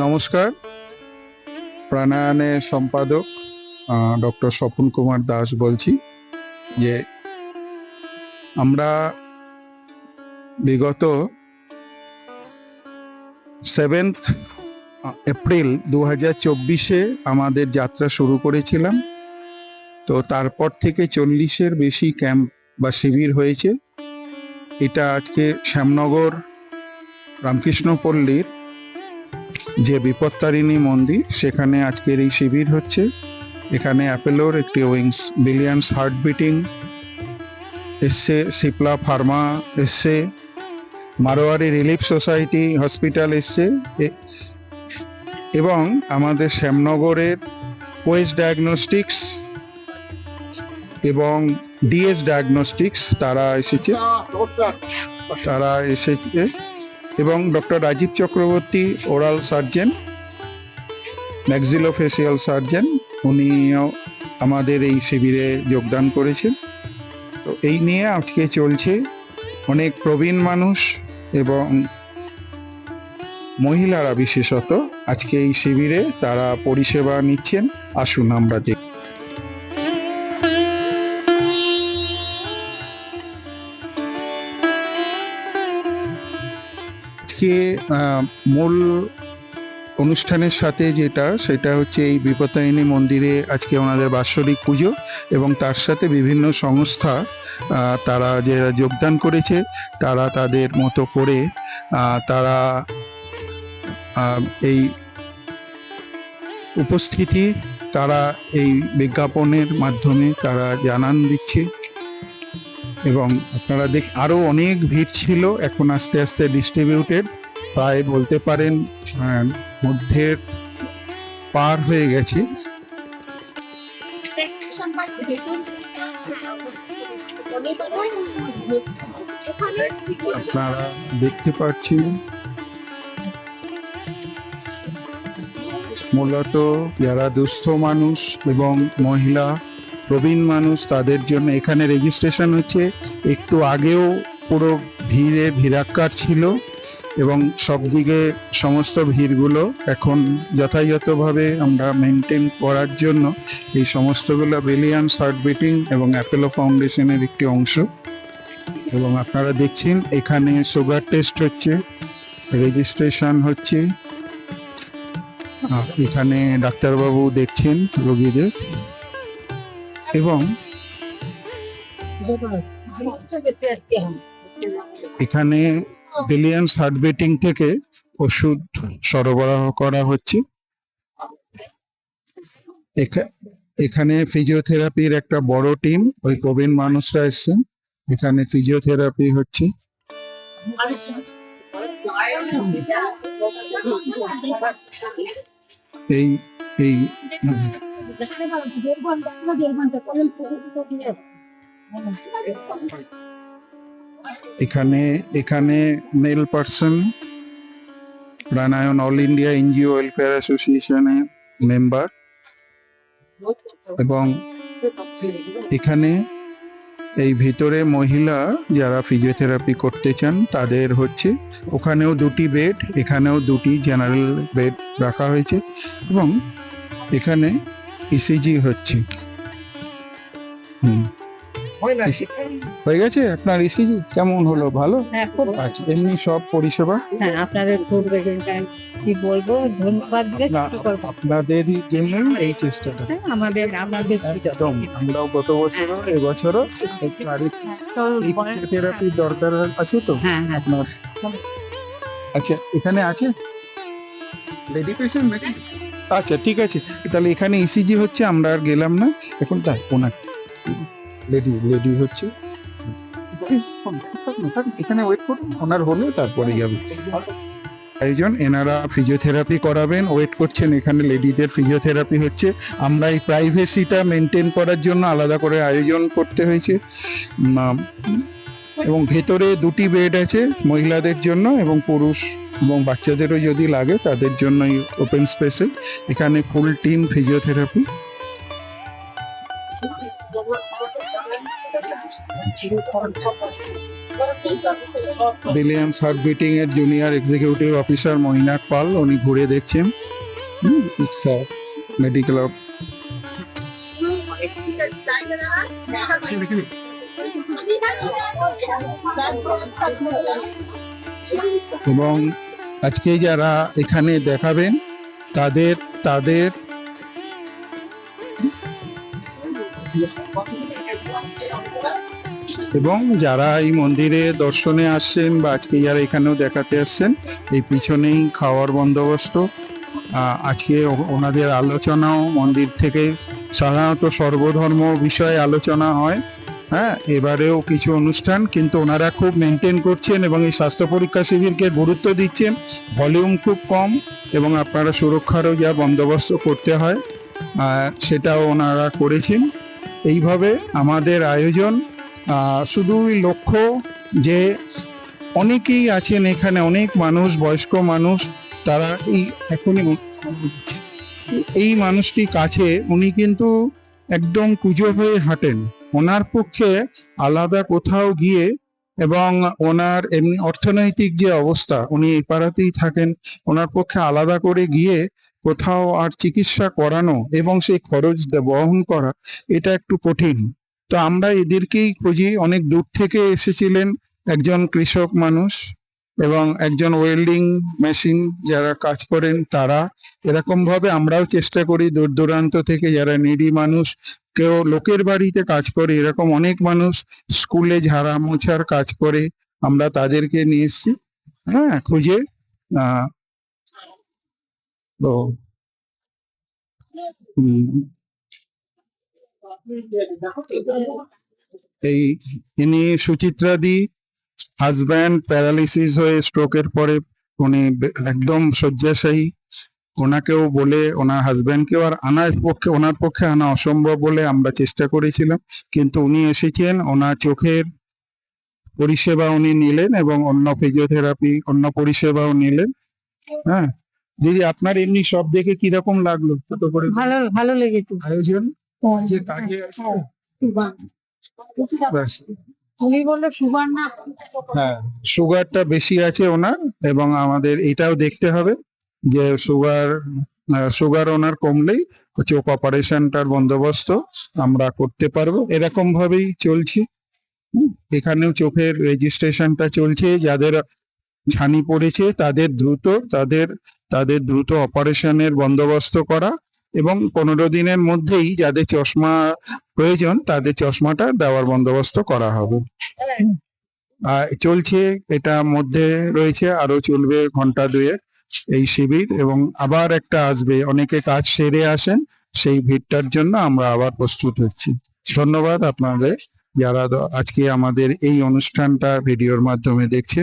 নমস্কার। প্রাণায়ামের সম্পাদক ডক্টর স্বপন কুমার দাস বলছি। যে আমরা বিগত 7 এপ্রিল 2024 আমাদের যাত্রা শুরু করেছিলাম। তো তারপর থেকে 40-এর বেশি ক্যাম্প বা শিবির হয়েছে। এটা আজকে শ্যামনগর রামকৃষ্ণপল্লীর যে বিপত্তারিণী মন্দির, সেখানে আজকের এই শিবির হচ্ছে। এখানে অ্যাপেলোর একটি উইংস বিলিয়ন্স হার্ট বিটিং এসছে, সিপলা ফার্মা এসছে, মারোয়ারি রিলিফ সোসাইটি হসপিটাল এসছে, এবং আমাদের শ্যামনগরের কোয়েস ডায়াগনস্টিক্স এবং ডিএস ডায়াগনস্টিক্স তারা এসেছে এবং doctor Rajib Chakraborty oral surgeon, maxillofacial surgeon, উনিও আমাদের এই শিবিরে যোগদান করেছেন। তো এই নিয়ে আজকে চলছে। অনেক প্রবীণ মানুষ এবং মহিলারা বিশেষত আজকে এই শিবিরে তারা পরিষেবা নিচ্ছেন। আসুন আমরা দেখি। আজকে মূল অনুষ্ঠানের সাথে সেটা হচ্ছে এই বিপত্তারিণী মন্দিরে আজকে ওনাদের বাৎসরিক পুজো, এবং তার সাথে বিভিন্ন সংস্থা তারা যারা যোগদান করেছে তারা তাদের মতো করে তারা এই উপস্থিতি তারা এই বিজ্ঞাপনের মাধ্যমে তারা জানান দিচ্ছে। এবং আপনারা আরো অনেক ভিড় ছিল, এখন আস্তে আস্তে ডিস্ট্রিবিউটেড, প্রায় বলতে পারেন মধ্যের পার হয়ে গেছে। আপনারা দেখতে পাচ্ছেন মূলত যারা দুস্থ মানুষ এবং মহিলা প্রবীণ মানুষ তাদের জন্য এখানে রেজিস্ট্রেশন হচ্ছে। একটু আগেও পুরো ভিড়াক্কার ছিল এবং সব দিকে সমস্ত ভিড়গুলো এখন যথাযথভাবে আমরা মেনটেন করার জন্য এই সমস্তগুলো বিলিয়ন্স হার্ট বিটিং এবং অ্যাপেলো ফাউন্ডেশনের একটি অংশ। এবং আপনারা দেখছেন এখানে সুগার টেস্ট হচ্ছে, রেজিস্ট্রেশন হচ্ছে, এখানে ডাক্তারবাবু দেখছেন রোগীদের, এবং এখানে বিলিয়ন্স হার্ট বিটিং থেকে ওষুধ সরবরাহ করা হচ্ছে। এখানে ফিজিওথেরাপির একটা বড় টিম, ওই প্রবীণ মানুষরা এসছেন, এখানে ফিজিওথেরাপি হচ্ছে। এই এই এখানে মেল পার্সন প্রাণায়াম অল ইন্ডিয়া এনজিও ওয়েলফেয়ার অ্যাসোসিয়েশনের মেম্বার, এবং এখানে এই ভিতরে মহিলা যারা ফিজিওথেরাপি করতে চান তাদের হচ্ছে। ওখানেও 2টি বেড, এখানেও 2টি জেনারেল বেড রাখা হয়েছে, এবং এখানে ইসিজি হচ্ছে। হয়ে গেছে আপনার ইসিজি? কেমন হলো? ভালো? আচ্ছা, এমনি সব পরিষেবা আপনাদের কি বলবো, ধন্যবাদ। আপনাদের জন্য এই চেষ্টাটা একদম। আমরাও গত বছরও এবছরও থেরাপির দরকার আছে তো আপনার। আচ্ছা, এখানে আছে লেডি পেশেন্ট নাকি? আচ্ছা, ঠিক আছে, তাহলে এখানে ইসিজি হচ্ছে, আমরা আর গেলাম না এখন। তাই ওনার লেডি হচ্ছে, এখানে ওয়েট করুন, ওনার হলে তারপরে যাবে। একজন এনারা ফিজিওথেরাপি করাবেন, ওয়েট করছেন। এখানে লেডিদের ফিজিওথেরাপি হচ্ছে। আমরা এই প্রাইভেসিটা মেনটেন করার জন্য আলাদা করে আয়োজন করতে হয়েছে। এবং ভেতরে 2টি বেড আছে মহিলাদের জন্য, এবং পুরুষ এবং বাচ্চাদেরও যদি লাগে তাদের জন্য ওপেন স্পেসে। এখানে full team physiotherapy. Billions heart beating এর জুনিয়র এক্সিকিউটিভ অফিসার মৈনাক পাল, উনি ঘুরে দেখছেন মেডিকেল এবং আজকে যারা এখানে দেখাবেন তাদের তাদের এবং যারা এই মন্দিরে দর্শনে আসছেন বা আজকে যারা এখানেও দেখাতে আসছেন, এই পিছনেই খাওয়ার বন্দোবস্ত। আজকে ওনাদের আলোচনাও মন্দির থেকে সাধারণত সর্বধর্ম বিষয়ে আলোচনা হয়। হ্যাঁ, এবারেও কিছু অনুষ্ঠান, কিন্তু ওনারা খুব মেনটেন করছেন এবং এই স্বাস্থ্য পরীক্ষা শিবিরকে গুরুত্ব দিচ্ছেন। ভলিউম খুব কম এবং আপনারা সুরক্ষারও যা বন্দোবস্ত করতে হয় সেটাও ওনারা করেছেন। এইভাবে আমাদের আয়োজন, শুধুই লক্ষ্য যে অনেকেই আছেন এখানে, অনেক মানুষ, বয়স্ক মানুষ, তারা এই মানুষটি কাছে, উনি কিন্তু একদম কুঁজো হয়ে হাঁটেন। ওনার পক্ষে আলাদা কোথাও গিয়ে, এবং ওনার এমনি অর্থনৈতিক যে অবস্থা, উনি এই পাড়াতেই থাকেন, ওনার পক্ষে আলাদা করে গিয়ে কোথাও আর চিকিৎসা করানো এবং সেই খরচ বহন করা, এটা একটু কঠিন। তো আমরা এদেরকেই খুঁজি। অনেক দূর থেকে এসেছিলেন একজন কৃষক মানুষ এবং একজন ওয়েল্ডিং মেশিন যারা কাজ করেন তারা। এরকম ভাবে আমরাও চেষ্টা করি দূর দূরান্ত থেকে যারা নিডি মানুষ, কেউ লোকের বাড়িতে কাজ করে, এরকম অনেক মানুষ স্কুলে ঝাড়া মোছার কাজ করে, আমরা তাদেরকে নিয়ে এসছি খুঁজে। তো এই ইনি সুচিত্রা দি, হাজব্যান্ড প্যারালিসিস হয়ে স্ট্রোকের পরে উনি একদম শয্যাশায়ী। ওনাকেও বলে, ওনার হাজব্যান্ডকেও আর ওনার পক্ষে আনা অসম্ভব বলে আমরা চেষ্টা করেছিলাম, কিন্তু উনি এসেছেন। ওনার চোখের পরিষেবা উনি নিলেন এবং অন্য ফিজিওথেরাপি, অন্য পরিষেবাও নিলেন। হ্যাঁ দিদি, আপনার এমনি সব দেখে কিরকম লাগলো? ছোট করে ভালো ভালো লেগেছে। আয়োজন হ্যাঁ, যে কাজে আসছে। ব্যাস। উনি বললো সুগার না, হ্যাঁ, সুগারটা বেশি আছে ওনার, এবং আমাদের এটাও দেখতে হবে যে সুগার ওনার কমলেই চোখ অপারেশনটার বন্দোবস্ত আমরা করতে পারবো। এরকম ভাবেই চলছে। এখানেও চোখের রেজিস্ট্রেশনটা চলছে। যাদের ছানি পড়েছে তাদের দ্রুত অপারেশনের বন্দোবস্ত করা, এবং 15 দিনের মধ্যেই যাদের চশমা প্রয়োজন তাদের চশমাটা দেওয়ার বন্দোবস্ত করা হবে। চলছে, এটা মধ্যে রয়েছে, আরো চলবে ঘন্টা দুয়েক এই শিবির, এবং আবার একটা আসবে। অনেকে কাজ সেরে আসেন, সেই ভিড়টার জন্য আমরা আবার প্রস্তুত হচ্ছি। ধন্যবাদ আপনাদের যারা আজকে আমাদের এই অনুষ্ঠানটা ভিডিওর মাধ্যমে দেখছে।